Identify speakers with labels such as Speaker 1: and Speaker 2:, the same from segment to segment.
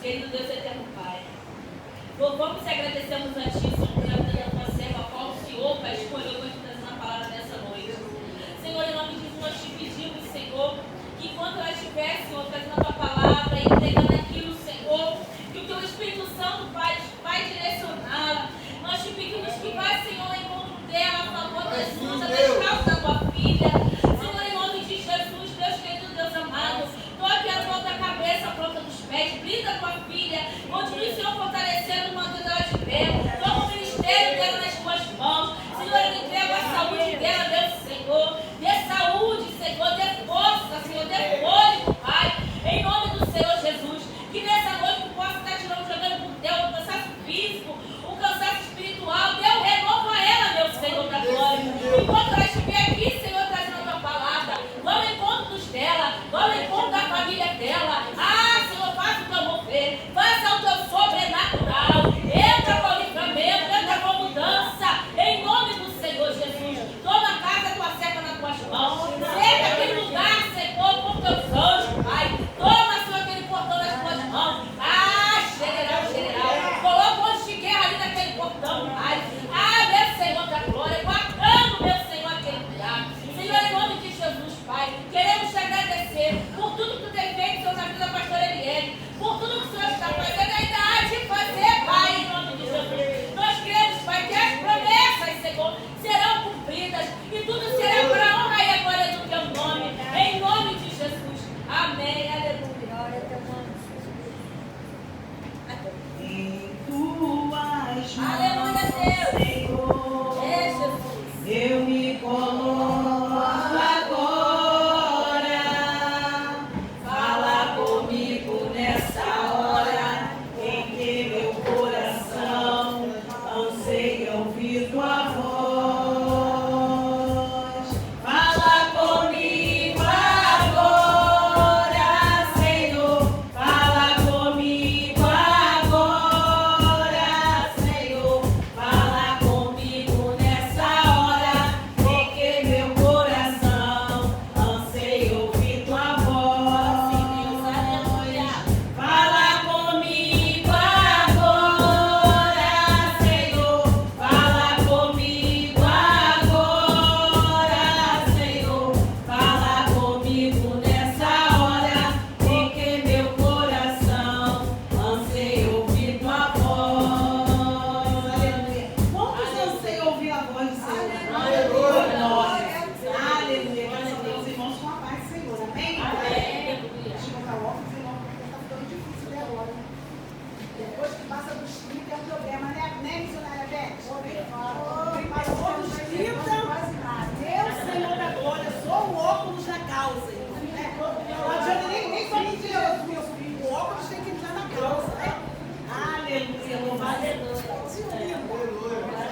Speaker 1: Querido Deus eterno Pai, louvamos e agradecemos a Ti, Senhor, pela vida da tua serva, a qual o Senhor, Pai, escolheu para te trazer uma palavra nessa noite. Senhor, em nome de Jesus, nós te pedimos, Senhor, que enquanto ela estiver, Senhor, trazendo a tua palavra e entregando aquilo, Senhor, que o teu Espírito Santo, Pai, vai direcioná-la. Nós te pedimos que vá, Senhor, ao encontro dela, a favor das lutas, das causas da tua filha. Senhor, em nome de Jesus, Deus querido, Deus amado, toque a volta da cabeça, a ponta dos pés, brinda a tua filha, continue, Senhor, fortalecendo, mantendo ela de pé. Toma o ministério dela nas tuas mãos. Senhor, eu entrego a saúde dela, Deus, Senhor. Dê saúde, Senhor, dê força, Senhor, dê fôlego, Pai, em nome do Senhor Jesus. Que nessa noite tu possa estar tirando, jogando por Deus, o cansaço físico, o cansaço espiritual. Deus, renova ela, meu Senhor da glória. Enquanto ela estiver aqui, Senhor, trazendo a tua palavra, vá ao encontro dos dela, vá ao encontro da família dela. Ah, Senhor, faça o teu mover, faça o teu sobrenatural. Entra com livramento, entra com mudança, em nome do Senhor Jesus. Toma a casa, tua serva nas tuas mãos. Seja aquele lugar, Senhor, com teus anjos, Pai. Toma, Senhor, aquele portão nas tuas mãos. Ah, general. Coloca onde de guerra ali naquele portão, Pai. Ah, meu Senhor da glória, guardando, meu Senhor, aquele lugar. Senhor, em nome de Jesus, Pai, queremos te agradecer por tudo que tu tem feito, Senhor, na vida da pastora Eliane, por tudo que o Senhor está fazendo, ainda há de fazer, Pai, em nome de Jesus. Nós cremos, Pai, que as promessas, Senhor, serão cumpridas e tudo será para a honra e a glória do teu nome, em nome de Jesus. Amém, aleluia. Glória a teu nome,
Speaker 2: Em tuas mãos,
Speaker 1: aleluia, Deus.
Speaker 2: Senhor,
Speaker 1: É, Jesus.
Speaker 2: eu me coloco agora. Fala comigo nessa hora, em que meu coração anseia ouvir tua voz. Fala comigo agora, Senhor. Fala comigo agora, Senhor. Fala comigo nessa hora, em que meu coração anseia ouvir tua voz. Fala comigo agora, Senhor. Fala comigo agora, Senhor. Fala comigo nessa hora, em que meu coração anseia ouvir tua voz. Aleluia. Quantos anseiam ouvir a voz do Senhor? Aleluia. Aleluia. Graças a Deus, irmãos, com a paz do Senhor. Amém?
Speaker 1: Amém.
Speaker 2: Deixa eu botar o óculos, irmão, porque tá ficando difícil de agora. Depois que passa dos 30 é um problema, né, missionária Beth? Passou dos 30, Deus, Senhor da glória, só o óculos da causa. Não adianta nem só mentir, o óculos tem que entrar na causa, né? Aleluia, louvado é Deus.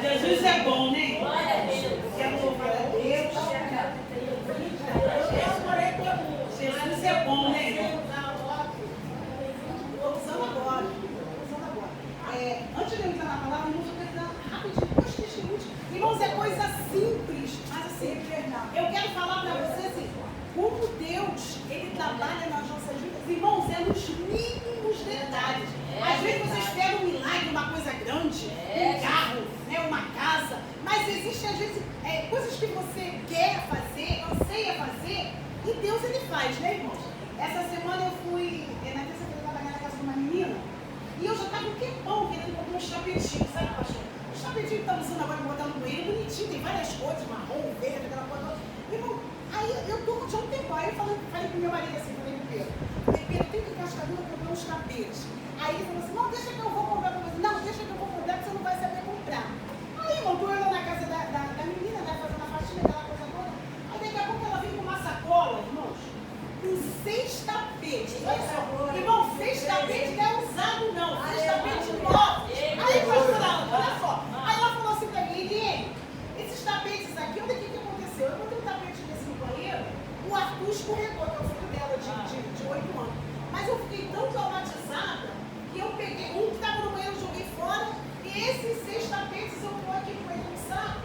Speaker 2: Jesus é bom, né?
Speaker 1: Glória a Deus.
Speaker 2: Quero louvar a Deus. Jesus é bom, né, irmão? Estou usando agora. Antes de eu entrar na palavra, irmãos, eu quero dar rapidinho dois testemunhos. Irmãos, é coisa simples, mas assim, eu quero falar para vocês assim, como Deus, Ele trabalha nas nossas vidas. Irmãos, é nos mínimos detalhes. Às vezes você espera um milagre, uma coisa grande, um carro, né, uma casa, mas existem às vezes coisas que você quer fazer, anseia fazer, e Deus Ele faz, né, irmãos? Essa semana eu fui, na terça-feira, trabalhar na casa de uma menina, e eu já estava um tempão querendo comprar uns tapetinhos, sabe, pastor? Os tapetinhos que estão usando agora para botar no banheiro, bonitinho, tem várias cores, marrom, verde, aquela coisa toda. Irmão, aí eu tinha um tempo, aí eu falei pro meu marido assim, falei pro Pedro, tem que ir em Cascadura comprar uns tapetes. Aí ele falou assim, não, deixa que eu vou comprar pra você. Não, deixa que eu vou comprar, porque você não vai saber comprar. Aí, irmão, tô eu lá na casa da menina, né, fazendo a faxina, aquela coisa toda. Aí daqui a pouco ela vem com uma sacola, irmãos, com 6 tapetes. Olha só, irmão, 6 tapetes não é usado não, 6 tapetes novos. Aí, pastora, olha só. Aí ela falou assim pra mim, Eliane, esses tapetes aqui, olha o que aconteceu. Eu botei um tapete desse no banheiro, o Arthur escorregou, que é o filho dela de 8 anos. Mas eu fiquei tão traumatizada que eu peguei um que estava no banheiro, joguei fora, e esses 6 tapetes eu estou aqui com ele no saco.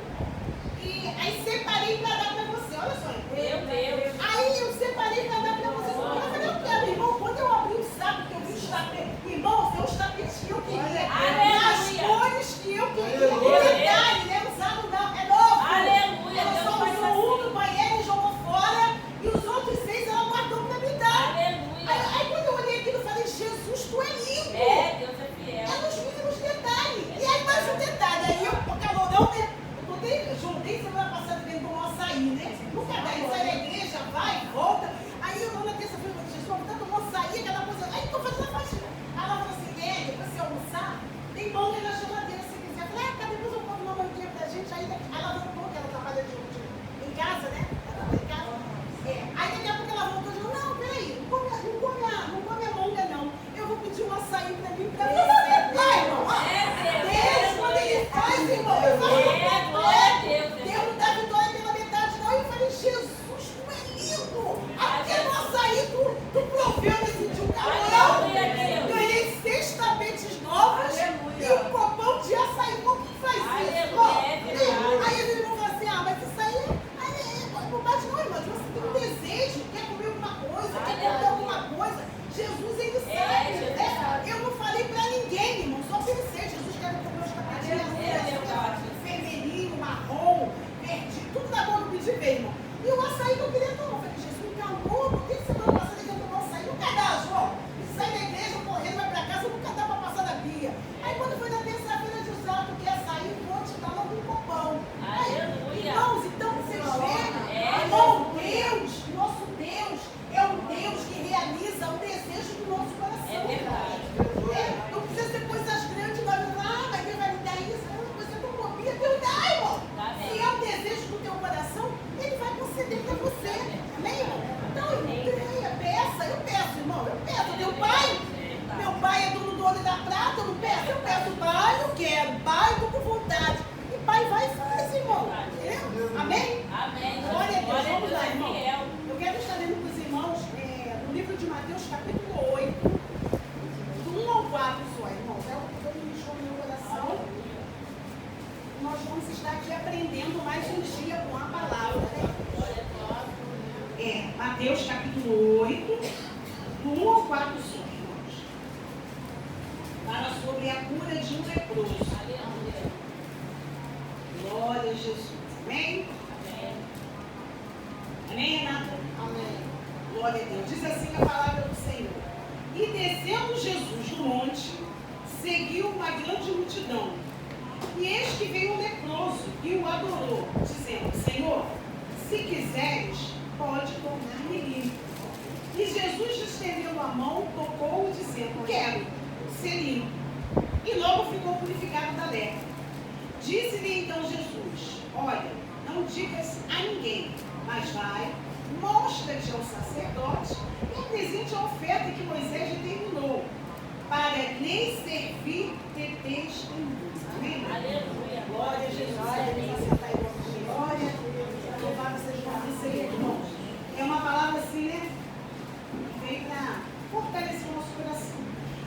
Speaker 2: E aí separei para dar para você, olha só.
Speaker 1: Meu Deus.
Speaker 2: Aí eu separei para dar para você. Eu falei, eu quero, irmão, quando eu abri o saco, que eu vi os tapetes, irmão, capítulo 8, do 1 ao 4 só, irmãos. É o que Deus me deixou no meu coração. Nós vamos estar aqui aprendendo mais um dia com a palavra, né? Mateus capítulo 8, do 1 ao 4 só, irmãos. Fala sobre a cura de um leproso. Glória a Jesus. Amém? Amém, Renata? Amém. Glória a Deus. Diz assim a palavra do Senhor. E descendo Jesus do monte, seguiu uma grande multidão. E eis que veio um leproso e o adorou, dizendo: Senhor, se quiseres, pode tornar-me limpo. E Jesus, estendendo a mão, tocou-o, dizendo: Quero ser limpo. E logo ficou purificado da lepra. Disse-lhe então Jesus: Olha, não digas a ninguém, mas vai, mostra-te ao sacerdote e apresente a oferta que Moisés determinou, para lhe servir de testemunho. Amém? Aleluia. Glória a Jesus. Glória. Louvado seja o nome do Senhor, irmãos. É uma palavra assim, né? Que vem para fortalecer o nosso coração.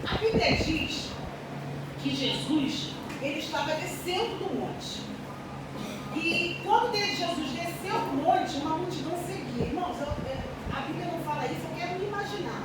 Speaker 2: A Bíblia diz que Jesus, ele estava descendo do monte. E quando Jesus desceu do monte, uma multidão seguia. Irmãos, a Bíblia não fala isso, eu quero me imaginar.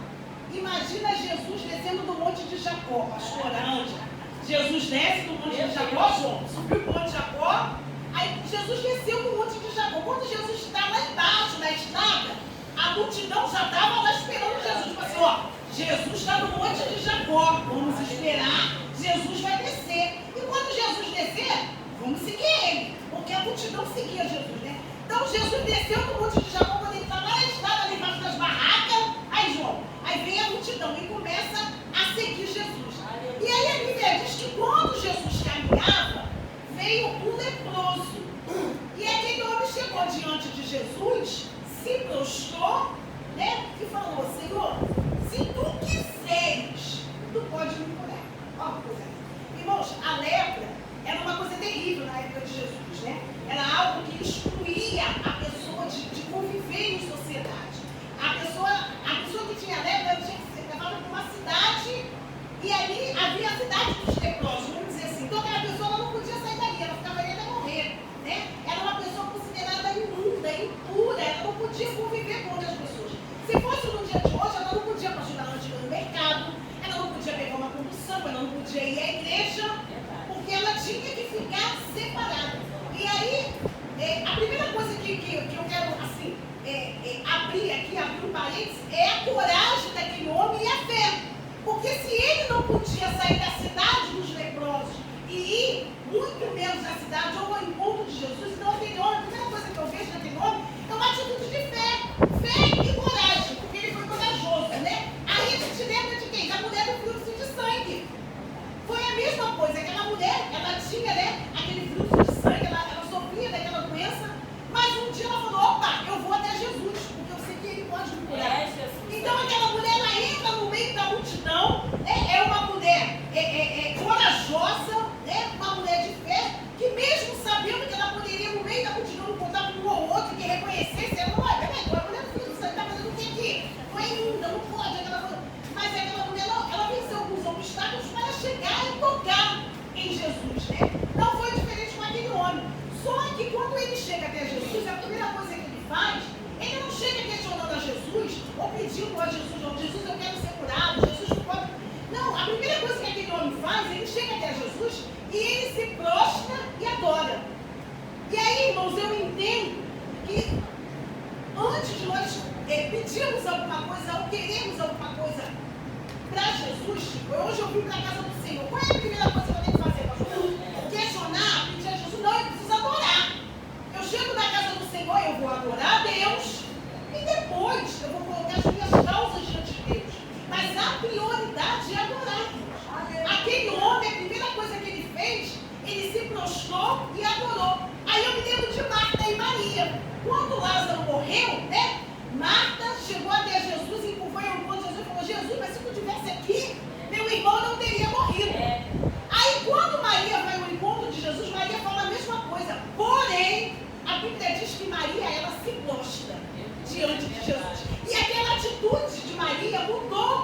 Speaker 2: Imagina Jesus descendo do monte de Jacó, pastor Ângela. Jesus desce do monte de Jacó, João, subiu para o monte de Jacó. Aí Jesus desceu do monte de Jacó. Quando Jesus está lá embaixo na estrada, a multidão já estava lá esperando Jesus. Tipo assim, ó, Jesus está no monte de Jacó, vamos esperar, Jesus vai descer. E quando Jesus descer, vamos seguir ele, porque a multidão seguia Jesus, né? Então Jesus desceu do monte de Jacó, quando ele está lá na estrada, ali embaixo das barracas. Aí João, aí vem a multidão e começa a seguir Jesus. E aí a Bíblia diz que quando Jesus caminhava, veio um leproso. E aquele homem chegou diante de Jesus, se prostrou, né? E falou: Senhor, se tu quiseres, tu pode me curar. Ó, que coisa. Irmãos, a lepra era uma coisa terrível na época de Jesus, né? Era algo que excluía a pessoa de conviver em sociedade. A pessoa que tinha lepra, ela tinha que ser levada para uma cidade, e ali havia a cidade dos leprosos, vamos dizer assim. Então aquela pessoa ela não podia sair dali, ela ficava ali até morrer, né? Era uma pessoa considerada imunda, impura, ela não podia conviver com outras pessoas. Se fosse no dia de hoje, ela não podia continuar no mercado, ela não podia pegar uma condução, ela não podia ir à igreja, porque ela tinha que ficar separada. E aí, a primeira coisa que eu quero assim, abrir um parênteses, é a coragem daquele homem e a fé. Porque se ele não podia sair da cidade dos leprosos e ir muito menos da cidade ou ao encontro de Jesus, então aquele homem, a primeira coisa que eu vejo naquele homem é uma atitude de fé e coragem, porque ele foi corajoso, né? Aí a gente lembra de quem? Da mulher do fluxo de sangue. Foi a mesma coisa, aquela mulher, ela tinha, né, aquele fluxo de sangue, ela sofria daquela doença, mas um dia ela falou: opa, eu vou até Jesus, porque eu sei que ele pode me curar. Então aquela mulher, ela entra no meio da multidão, é uma mulher corajosa, né, uma mulher de fé, que mesmo sabendo que ela poderia no meio da multidão encontrar um ou outro que reconhecesse, ela não vai, peraí, a mulher do filho do sangue está fazendo o que aqui? Não é imunda, não pode. Mas aquela mulher, ela venceu alguns obstáculos para chegar e tocar em Jesus, né? Não foi diferente com aquele homem. Só que quando ele chega até Jesus, a primeira coisa que ele faz, ele não chega questionando a Jesus, ou pedindo a Jesus: oh, Jesus, eu quero ser curado, Jesus não pode. Não, a primeira coisa que aquele homem faz, ele chega até Jesus e ele se prostra e adora. E aí, irmãos, eu entendo que antes de nós pedirmos alguma coisa ou queremos alguma coisa para Jesus, hoje eu vim para a casa do Senhor, qual é a primeira coisa que eu tenho que fazer, pastor? Questionar, pedir a Jesus? Não, eu preciso adorar. Eu chego na casa do Senhor, eu vou adorar a Deus e depois eu vou colocar as minhas causas diante de Deus. Mas a prioridade é adorar. Aquele homem, a primeira coisa que ele fez, ele se prostrou e adorou. Aí eu me lembro de Marta e Maria. Quando Lázaro morreu, né? Marta chegou até Jesus e foi ao encontro de Jesus e falou: Jesus, mas se tu estivesse aqui, meu irmão não teria morrido. Aí quando Maria vai ao encontro de Jesus, Maria fala a mesma coisa. Porém, a Bíblia diz que Maria, ela se prostra diante de Jesus. E aquela atitude de Maria mudou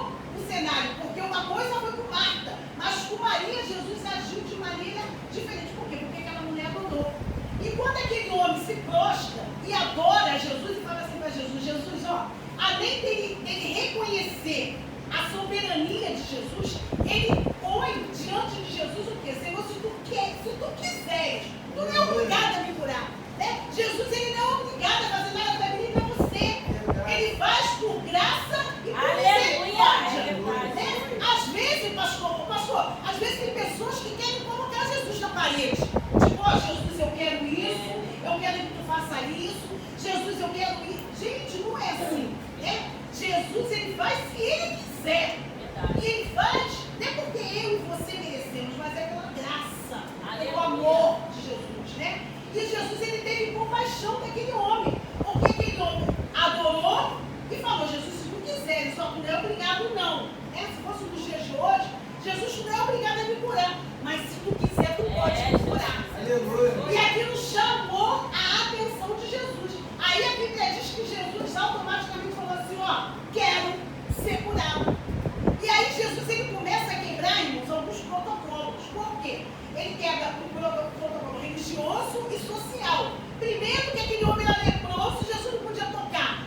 Speaker 2: soberania de Jesus, ele põe diante de Jesus o quê? Senhor, se tu quiseres, tu não é obrigado a me curar. Né? Jesus, ele não é obrigado a fazer nada para mim e para você. Ele faz por graça e por misericórdia. Né? Às vezes, pastor, às vezes tem pessoas que querem colocar Jesus na parede. Tipo, ó, Jesus, eu quero isso, eu quero que tu faça isso, Jesus, eu quero isso. Gente, não é assim. Né? Jesus, ele faz se ele quiser. E ele faz, não é porque eu e você merecemos, mas é pela graça, pelo amor de Jesus, né? E Jesus, ele teve compaixão daquele homem, porque aquele homem adorou e falou, Jesus, se tu quiser, só que não é obrigado não, né? Se fosse nos dias de hoje, Jesus não é obrigado a me curar, mas se tu quiser, tu pode me curar. E aquilo chamou a atenção de Jesus. Aí a Bíblia diz que Jesus automaticamente falou assim, ó, quero ser curado. E aí Jesus, ele começa a quebrar, irmãos, alguns protocolos. Por quê? Ele quebra o protocolo religioso e social. Primeiro que aquele homem era leproso, Jesus não podia tocar.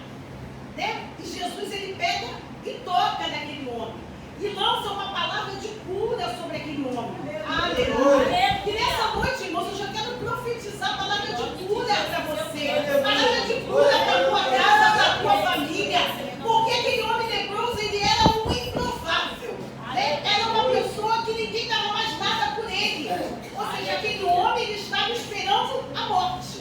Speaker 2: Né? E Jesus, ele pega e toca naquele homem. E lança uma palavra de cura sobre aquele homem. Aleluia. E nessa noite, irmãos, eu já quero profetizar a palavra de cura para você. Palavra de cura para a tua casa, para a tua família. Porque aquele homem leproso, ele era um improvável. Né? Era uma pessoa que ninguém dava mais nada por ele. Ou seja, aquele homem, ele estava esperando a morte.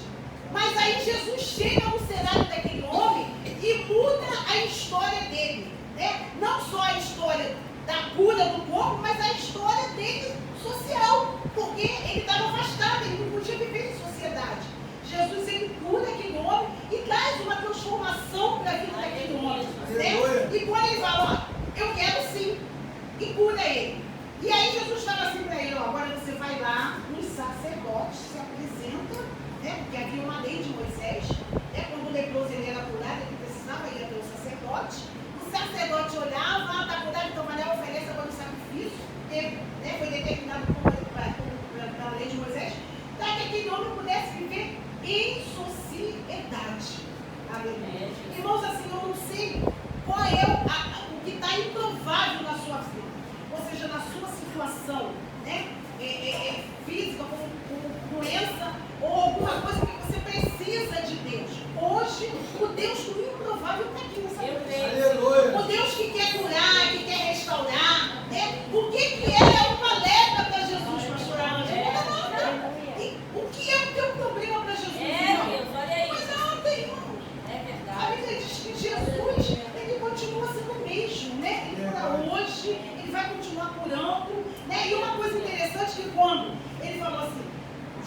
Speaker 2: Mas aí Jesus chega no cenário daquele homem e muda a história dele. Né? Não só a história da cura do corpo, mas a história dele social. Porque ele estava afastado, ele não podia viver em sociedade. Jesus, ele cura aquele homem e traz uma transformação para a vida daquele homem. Né? E quando ele fala, ó, eu quero sim, e cura ele. E aí Jesus fala assim para ele, ó, agora você vai lá, os sacerdotes se apresenta, né? Porque havia uma lei de Moisés, né? Quando o leproso ele era curado, ele precisava ir até o sacerdote. O sacerdote olhava, está curado, então vai lá, oferece agora o sacrifício, porque né, foi determinado pela lei de Moisés, para que aquele homem pudesse viver em sociedade. Aleluia. Irmãos, assim, eu não sei qual é o que está improvável na sua vida, ou seja, na sua situação, né? Física, como doença, ou alguma coisa que você precisa de Deus. Hoje, o Deus do improvável está aqui nessa noite. O Deus que quer curar, que quer restaurar. Né? O que é uma lepra para Jesus, pastor Ângela? Não é nada. E o que é o teu problema para Jesus?
Speaker 1: Deus, olha aí.
Speaker 2: Mas nada, irmão.
Speaker 1: É verdade.
Speaker 2: A Bíblia diz que Jesus, ele continua sendo o mesmo, né? Ele cura hoje, ele vai continuar curando, né? E uma coisa interessante que quando ele falou assim,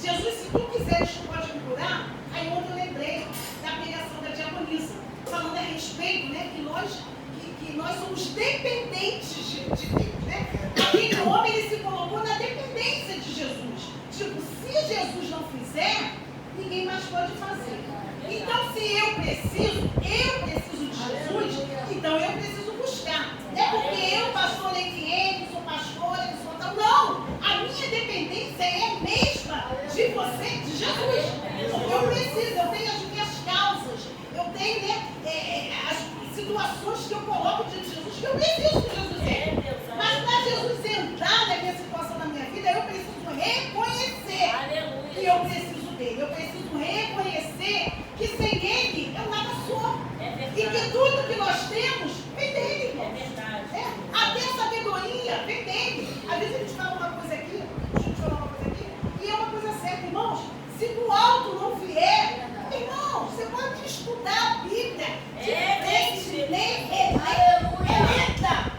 Speaker 2: Jesus, se tu quiseres, tu pode me curar, aí ontem eu lembrei da pregação da diaconisa, falando a respeito, né? Que nós somos dependentes de Deus, né? Aquele homem, ele se colocou na dependência de Jesus. Tipo, se Jesus não fizer, ninguém mais pode fazer. Então, se eu preciso de Jesus, então eu preciso buscar. Não é porque eu, pastor Leitiene, sou pastora, sou tal. Não! A minha dependência é a mesma de você, de Jesus. Porque eu preciso, eu tenho as minhas causas, eu tenho né, as situações que eu coloco diante de Jesus, que eu preciso que Jesus entre. Mas para Jesus entrar na minha situação, na minha vida, eu preciso reconhecer que eu preciso dele. Eu preciso reconhecer que sem ele eu nada sou. E que tudo que nós temos vem dele, irmão. Até a sabedoria vem dele. Às vezes a gente fala uma coisa aqui, deixa eu te falar uma coisa aqui, e é uma coisa certa, irmãos. Se do alto não vier, irmão, você pode estudar a Bíblia de frente, ler, é letra.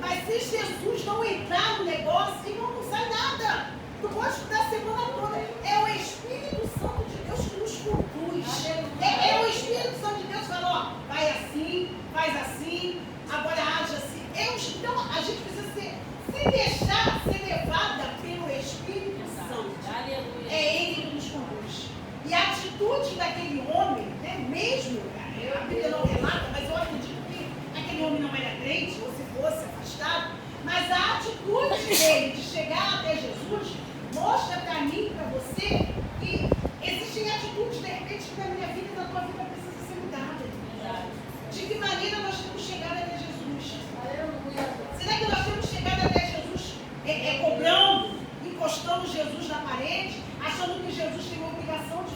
Speaker 2: Mas se Jesus não entrar no negócio, irmão, não sai nada. Tu pode estudar a semana toda. É o Espírito Santo de Deus que nos conduz. É o Espírito Santo de Deus que fala, ó, vai assim, faz assim, agora age assim. Então a gente precisa se deixar ser levada pelo Espírito Santo. É ele que nos conduz. E a atitude daquele homem, né, mesmo, a Bíblia não relata, mas eu acredito que aquele homem não era crente, ou se fosse afastado, mas a atitude dele de chegar até Jesus mostra para mim e para você que existem atitudes, de repente, que na minha vida e na tua vida precisam ser mudadas. De que maneira nós temos chegado até Jesus?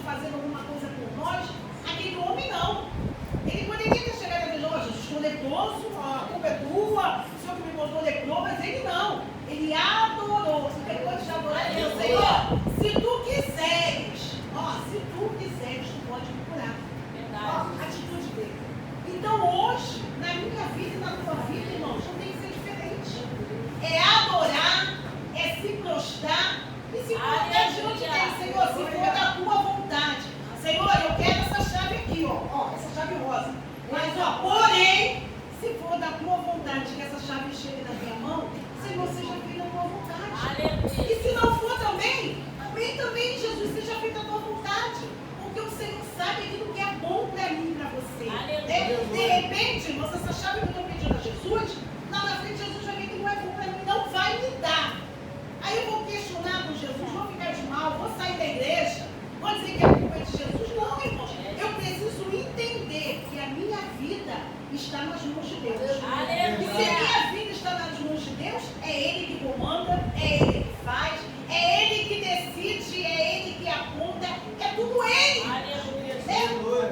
Speaker 2: fazendo alguma coisa por nós, aquele homem não. Ele poderia ter chegado a dizer, ó, Jesus, estou leproso, a culpa é tua, o Senhor que me botou leproso, mas ele não. Ele adorou. Depois de adorar, ele disse, Senhor, se tu quiseres, tu pode me curar. Ó, a atitude dele. Então hoje, na minha vida e na tua vida, irmãos, não tem que ser diferente. É adorar, é se prostrar e se colocar diante dele. Senhor, se for da tua vontade. Senhor, eu quero essa chave aqui, ó, essa chave rosa. Mas, ó, porém, se for da tua vontade que essa chave chegue na minha mão, Senhor, seja feita a tua vontade. E se não for também, Jesus, seja feita a tua vontade. Porque o Senhor sabe aquilo que é bom para mim e para você. De repente, irmãos, essa chave que eu estou pedindo a Jesus, lá na frente Jesus vai ver que não é bom para mim, não vai me dar. Aí eu vou questionar com Jesus, vou ficar de mal, vou sair da igreja, vou dizer que a culpa é de Jesus. Não, irmãos, eu preciso entender que a minha vida está nas mãos de Deus. E se a minha vida está nas mãos de Deus, é Ele que comanda, é Ele que faz, é Ele que decide, é Ele que aponta, é tudo Ele.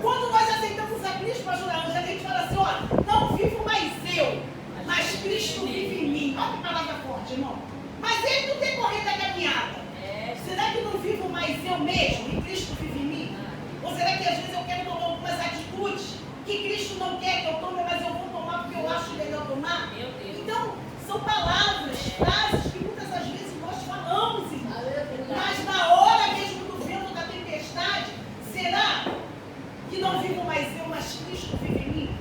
Speaker 2: Quando nós aceitamos a Cristo, pastor Ângela, a gente fala assim, ó, não vivo mais eu, mas Cristo vive em mim. Olha que palavra forte, irmão. Mas Ele no decorrer da caminhada, será que não vivo mais eu mesmo e Cristo vive em mim? Ou será que às vezes eu quero tomar algumas atitudes que Cristo não quer que eu tome, mas eu vou tomar porque eu acho melhor tomar? Então, são palavras, frases que muitas das vezes nós falamos, irmão. Mas na hora mesmo do vento da tempestade, será que não vivo mais eu, mas Cristo vive em mim?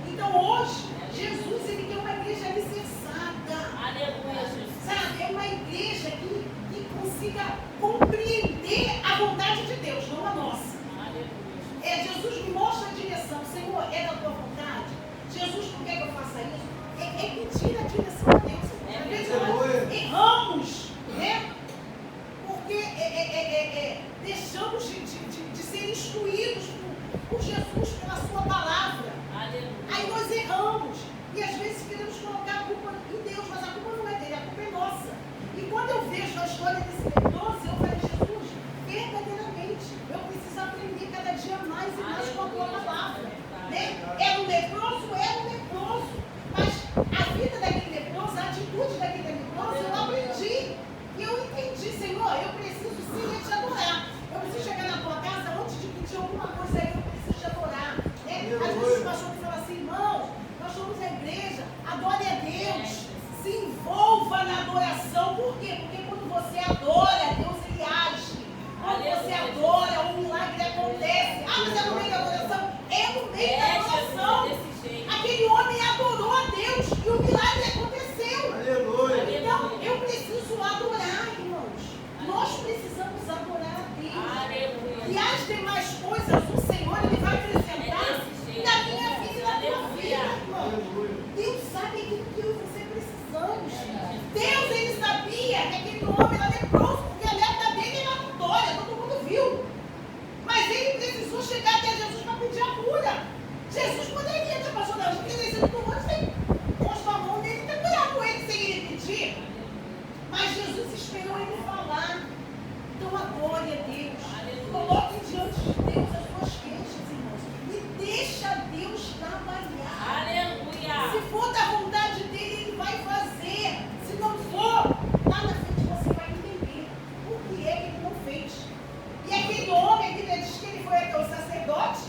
Speaker 2: Então hoje, Jesus, Ele quer uma igreja alicerçada. Sabe, é uma igreja que consiga compreender a vontade de Deus, não a nossa. Jesus me mostra a direção. Senhor, é da tua vontade? Jesus, por que eu faça isso? É pedir a direção a Deus. Às vezes nós erramos, né? Porque deixamos de ser instruídos por Jesus, pela sua palavra. Aí nós erramos. E às vezes queremos colocar a culpa em Deus, mas a culpa não é dele, a culpa é nossa. E quando eu vejo a história desse leproso, eu falei, Jesus, verdadeiramente, eu preciso aprender cada dia mais e mais com a tua palavra. Né? Era um leproso, mas a vida daquele leproso, a atitude daquele leproso, eu aprendi. E eu entendi, Senhor, eu preciso sim te adorar. Eu preciso chegar na tua casa, antes de pedir alguma coisa aí, eu preciso te adorar. Né? Às vezes o pastor me fala assim, irmão, nós somos a igreja, adore a Deus, se envolva na adoração. Por quê? Porque quando você adora, Deus ele age. Quando você adora, um milagre acontece. Ah, mas é no meio da adoração? É no meio da adoração. Aquele homem adorou a Deus e o milagre aconteceu.
Speaker 3: Aleluia.
Speaker 2: Então, eu preciso adorar, irmãos. Nós precisamos adorar a Deus. E as demais coisas, o Senhor ele vai acrescentar na minha vida e na tua vida, irmão. Deus sabe aquilo que eu e você precisamos. Deus, ele sabia que aquele homem era leproso, porque a lepra dele era notória, todo mundo viu. Mas ele precisou chegar até Jesus para pedir a cura. Jesus poderia ter passado a gente, ele por você, postou a mão dele e ter curado com ele sem ele pedir. Mas Jesus esperou ele falar. Então adore a Deus. Coloque diante de Deus as suas queixas, irmãos. E deixa Deus trabalhar.
Speaker 1: Aleluia.
Speaker 2: Se for da vontade dele, ele vai fazer. Se não for, lá na frente você vai entender por que é que ele não fez. E aquele homem que diz que ele foi até o sacerdote,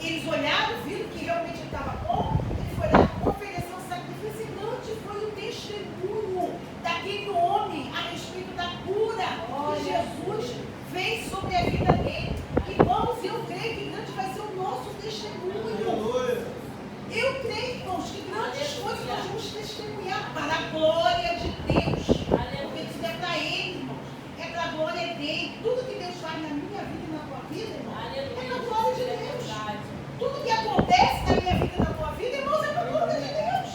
Speaker 2: eles olharam, viram que realmente ele estava bom, ele foi lá, ofereceu um sacrifício, e grande foi o testemunho daquele homem a respeito da cura que Jesus fez sobre a vida dele. Irmãos, eu creio que grande vai ser o nosso testemunho. Eu creio, irmãos, que grandes coisas nós vamos testemunhar para a glória de Deus. Porque isso é para Ele, irmãos. É para a glória dele. Tudo que Deus faz na minha vida e na tua vida, irmão, é para a glória de Deus. Tudo que acontece na minha vida e na tua vida, irmãos, é para a glória de Deus.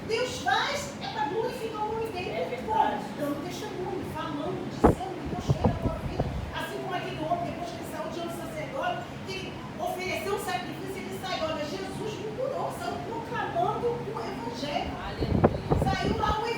Speaker 2: Deus faz, é para glorificar o nome dele. Como? Dando testemunho, falando, dizendo que Deus fez na tua vida. Assim como aquele homem, depois que ele saiu diante do sacerdote, que ele ofereceu um sacrifício, ele saiu, olha, Jesus me curou, saiu proclamando o evangelho. Saiu lá o evangelho.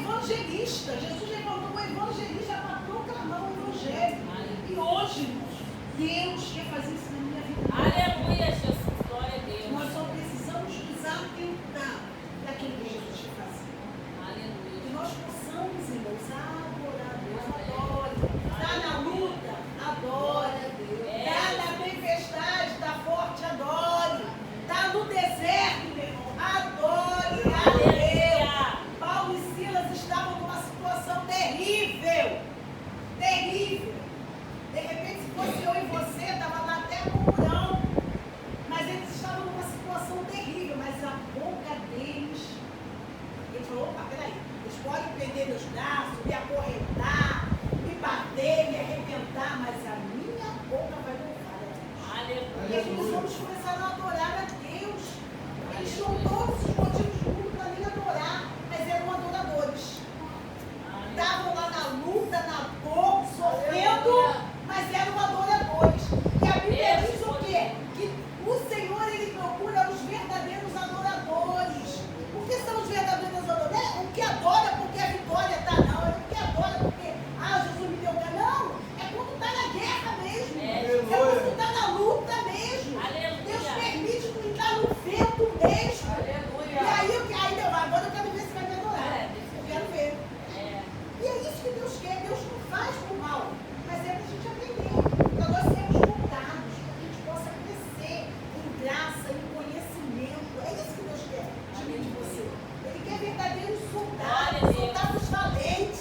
Speaker 2: discípulos começaram a adorar a Deus. Eles tinham todos os motivos do mundo para nem adorar, mas eram adoradores. Estavam lá na luta, na dor, sofrendo, mas eram adoradores. E a Bíblia diz o quê? Que o Senhor, Ele procura os verdadeiros adoradores. O que são os verdadeiros adoradores? Não é o que adora porque a vitória está, não. É o que adora porque, Jesus me deu cá. Não, é quando está na guerra mesmo. É quando está na luta mesmo.
Speaker 1: Aleluia.
Speaker 2: Deus permite tu entrar no vento mesmo.
Speaker 1: Aleluia.
Speaker 2: E aí, agora eu quero ver se vai me adorar. Eu quero ver. E é isso que Deus quer. Deus não faz por mal, mas é para a gente aprender, para nós sermos moldados, para que a gente possa crescer em graça, em conhecimento. É isso que Deus quer de mim e de você. Ele quer verdadeiros soldados, soldados valentes,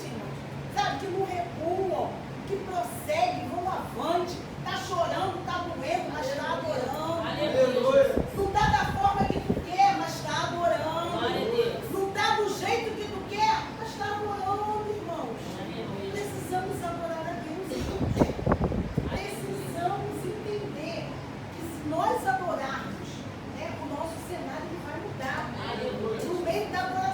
Speaker 2: sabe, que não recuam, que prosseguem, vão avante. Está chorando, está doendo, mas está adorando.
Speaker 1: Aleluia.
Speaker 2: Não está da forma que tu quer, mas está adorando.
Speaker 1: Glória a Deus.
Speaker 2: Não está do jeito que tu quer, mas está adorando, irmãos.
Speaker 1: Aleluia.
Speaker 2: Precisamos adorar a Deus, irmãos. Precisamos entender que se nós adorarmos, o nosso cenário vai mudar.
Speaker 1: Aleluia.
Speaker 2: No meio da adoração